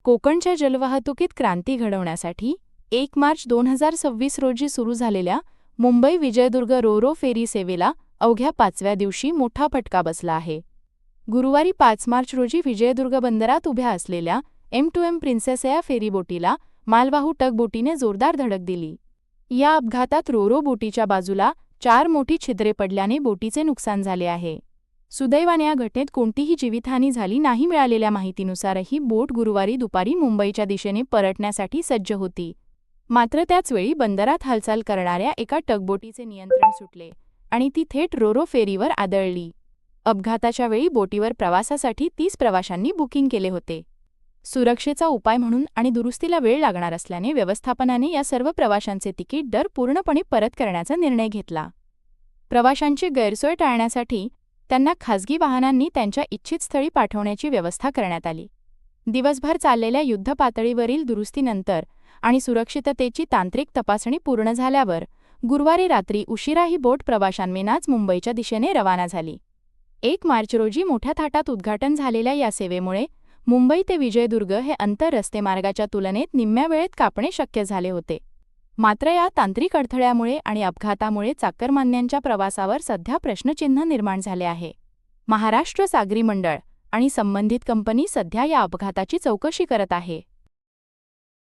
कोकणच्या जलवाहतुकीत क्रांती घडवण्यासाठी 1 मार्च 2026 रोजी सुरू झालेल्या मुंबई विजयदुर्ग रो फेरी सेवेला अवघ्या 5व्या दिवशी मोठा फटका बसला आहे. गुरुवारी 5 मार्च रोजी विजयदुर्ग बंदरात उभ्या असलेल्या M2M प्रिन्सेस या फेरीबोटीला मालवाहू टगबोटीने जोरदार धडक दिली. या अपघातात रो बोटीच्या बाजूला 4 मोठी छिद्रे पडल्याने बोटीचे नुकसान झाले आहे. सुदैवाने या घटनेत कोणतीही जीवितहानी झाली नाही. मिळालेल्या माहितीनुसार ही बोट गुरुवारी दुपारी मुंबईच्या दिशेने परतण्यासाठी सज्ज होती. मात्र त्याचवेळी बंदरात हालचाल करणाऱ्या एका टगबोटीचे नियंत्रण सुटले आणि ती थेट रो फेरीवर आदळली. अपघाताच्या वेळी बोटीवर प्रवासासाठी 30 प्रवाशांनी बुकिंग केले होते. सुरक्षेचा उपाय म्हणून आणि दुरुस्तीला वेळ लागणार असल्याने व्यवस्थापनाने या सर्व प्रवाशांचे तिकीट दर पूर्णपणे परत करण्याचा निर्णय घेतला. प्रवाशांची गैरसोय टाळण्यासाठी त्यांना खासगी वाहनांनी त्यांच्या इच्छित स्थळी पाठवण्याची व्यवस्था करण्यात आली. दिवसभर चाललेल्या युद्धपातळीवरील दुरुस्तीनंतर आणि सुरक्षिततेची तांत्रिक तपासणी पूर्ण झाल्यावर गुरुवारी रात्री उशिरा ही बोट प्रवाशांविनाच मुंबईच्या दिशेने रवाना झाली. 1 मार्च रोजी मोठ्या थाटात उद्घाटन झालेल्या या सेवेमुळे मुंबई ते विजयदुर्ग हे अंतर रस्ते मार्गाच्या तुलनेत निम्म्या वेळेत कापणे शक्य झाले होते. मात्र या तांत्रिक अडथळ्यामुळे आणि अपघातामुळे चाकरमान्यांच्या प्रवासावर सध्या प्रश्नचिन्ह निर्माण झाले आहे. महाराष्ट्र सागरी मंडळ आणि संबंधित कंपनी सध्या या अपघाताची चौकशी करत आहे.